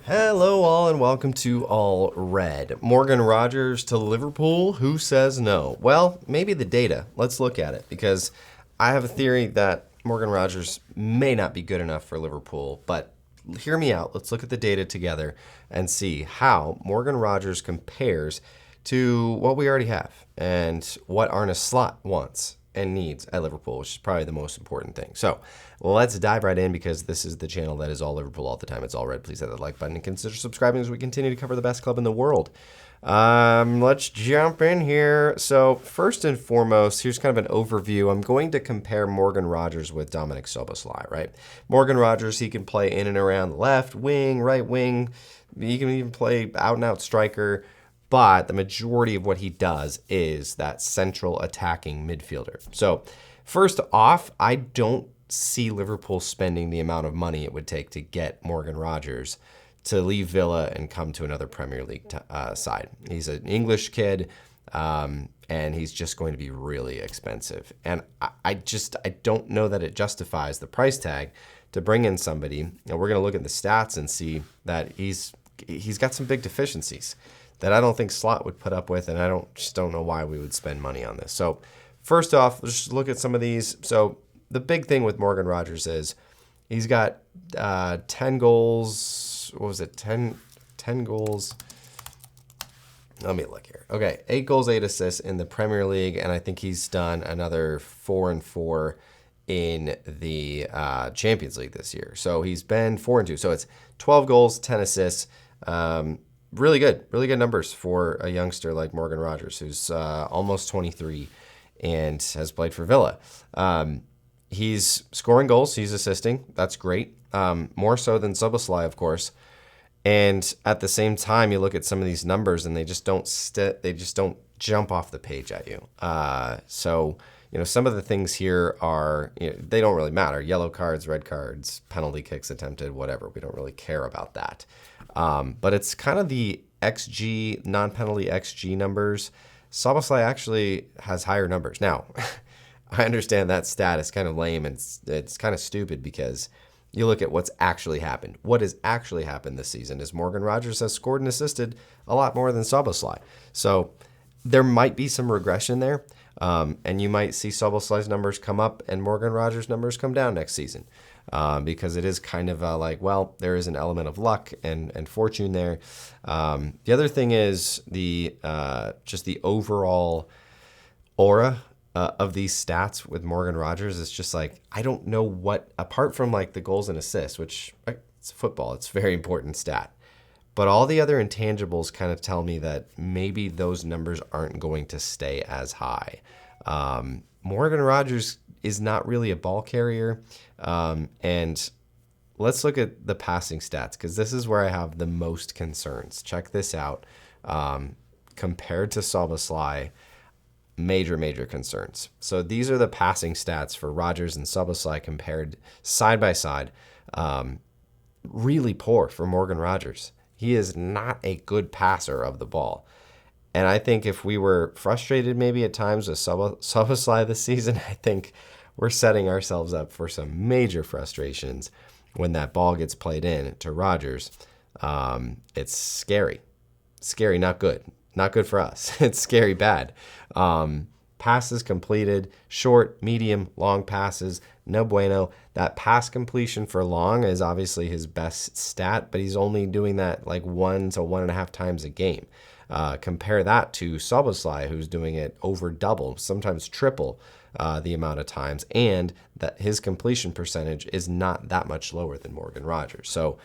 Hello, all, and welcome to All Red. Morgan Rogers to Liverpool. Who says no? Well, maybe the data. Let's look at it because I have a theory that Morgan Rogers may not be good enough for Liverpool. But hear me out. Let's look at the data together and see how Morgan Rogers compares to what we already have and what arneslot wants and needs at Liverpool, which is probably the most important thing. So let's dive right in because this is the channel that is all Liverpool all the time. It's all red. Please hit that like button and consider subscribing as we continue to cover the best club in the world. Let's jump in here. So first and foremost, here's kind of an overview. I'm going to compare Morgan Rogers with Dominic Szoboszlai, right? Morgan Rogers, he can play in and around the left wing, right wing. He can even play out and out striker. But the majority of what he does is that central attacking midfielder. So first off, I don't see Liverpool spending the amount of money it would take to get Morgan Rogers to leave Villa and come to another Premier League side. He's an English kid, and he's just going to be really expensive. And I don't know that it justifies the price tag to bring in somebody. And we're going to look at the stats and see that he's got some big deficiencies that I don't think Slot would put up with, and I just don't know why we would spend money on this. So first off, let's just look at some of these. So the big thing with Morgan Rogers is he's got 10 goals. What was it? 10 goals. Let me look here. Okay, 8 goals, 8 assists in the Premier League, and I think he's done another 4 and 4 in the Champions League this year. So he's been 4 and 2. So it's 12 goals, 10 assists. Really good numbers for a youngster like Morgan Rogers, who's almost 23 and has played for Villa. He's scoring goals, he's assisting. That's great. More so than Szoboszlai, of course. And at the same time, you look at some of these numbers, and they just don't jump off the page at you. So some of the things here are they don't really matter. Yellow cards, red cards, penalty kicks attempted, whatever. We don't really care about that. But it's kind of the XG, non-penalty XG numbers. Szoboszlai actually has higher numbers. Now, I understand that stat is kind of lame and it's kind of stupid because you look at what's actually happened. What has actually happened this season is Morgan Rogers has scored and assisted a lot more than Szoboszlai. So there might be some regression there, and you might see Szoboszlai's numbers come up and Morgan Rogers' numbers come down next season. Because it is kind of there is an element of luck and fortune there. The other thing is just the overall aura of these stats with Morgan Rogers. It's just I don't know what, apart from the goals and assists, which it's football, it's a very important stat. But all the other intangibles kind of tell me that maybe those numbers aren't going to stay as high. Morgan Rogers is not really a ball carrier. And let's look at the passing stats because this is where I have the most concerns. Check this out. Compared to Szoboszlai, major concerns. So these are the passing stats for Rogers and Szoboszlai compared side by side. Really poor for Morgan Rogers. He is not a good passer of the ball. And I think if we were frustrated maybe at times with Szoboszlai this season, I think we're setting ourselves up for some major frustrations when that ball gets played in to Rogers. It's scary. Scary, not good. Not good for us. It's scary bad. Passes completed, short, medium, long passes, no bueno. That pass completion for long is obviously his best stat, but he's only doing that 1 to 1.5 times a game. Compare that to Szoboszlai, who's doing it over double, sometimes triple the amount of times, and that his completion percentage is not that much lower than Morgan Rogers. So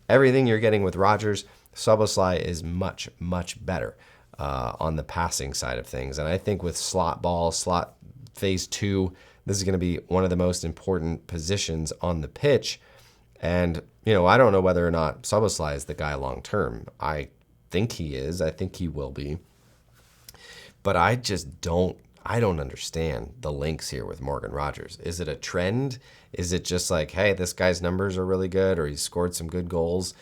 everything you're getting with Rogers, Szoboszlai is much better on the passing side of things. And I think with slot phase 2, this is going to be one of the most important positions on the pitch. And, I don't know whether or not Szoboszlai is the guy long term. I think he is. I think he will be. But I don't understand the links here with Morgan Rogers. Is it a trend? Is it just hey, this guy's numbers are really good, or he's scored some good goals,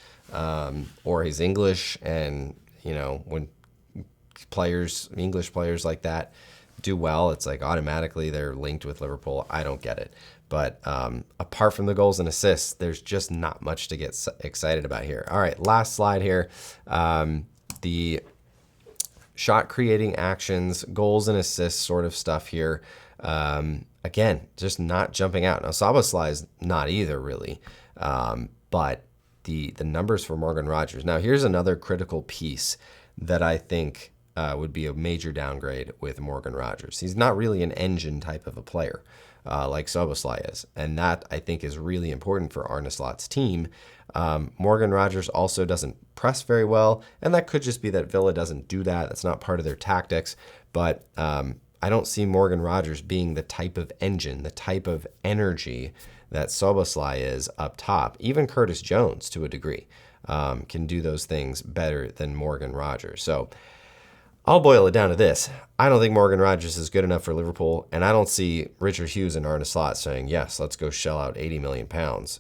or he's English, and when English players like that do well, it's like automatically they're linked with Liverpool. I don't get it. But apart from the goals and assists, there's just not much to get excited about here. All right, last slide here. The shot creating actions, goals and assists sort of stuff here. Again, just not jumping out. Now, Szoboszlai is not either, really. But the numbers for Morgan Rogers. Now, here's another critical piece that I think would be a major downgrade with Morgan Rogers. He's not really an engine type of a player like Szoboszlai is. And that, I think, is really important for Arneslot's team. Morgan Rogers also doesn't press very well, and that could just be that Villa doesn't do that. That's not part of their tactics. But I don't see Morgan Rogers being the type of engine, the type of energy that Szoboszlai is up top. Even Curtis Jones, to a degree, can do those things better than Morgan Rogers. So I'll boil it down to this. I don't think Morgan Rogers is good enough for Liverpool, and I don't see Richard Hughes and Arne Slot saying, yes, let's go shell out £80 million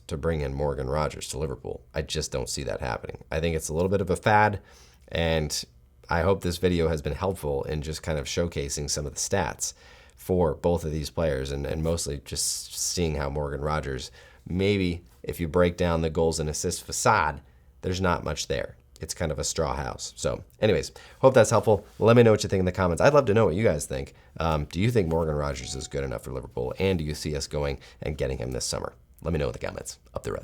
to bring in Morgan Rogers to Liverpool. I just don't see that happening. I think it's a little bit of a fad, and I hope this video has been helpful in just kind of showcasing some of the stats for both of these players, and mostly just seeing how Morgan Rogers, maybe if you break down the goals and assists facade, there's not much there. It's kind of a straw house. So anyways, hope that's helpful. Let me know what you think in the comments. I'd love to know what you guys think. Do you think Morgan Rogers is good enough for Liverpool? And do you see us going and getting him this summer? Let me know in the comments. Up the red.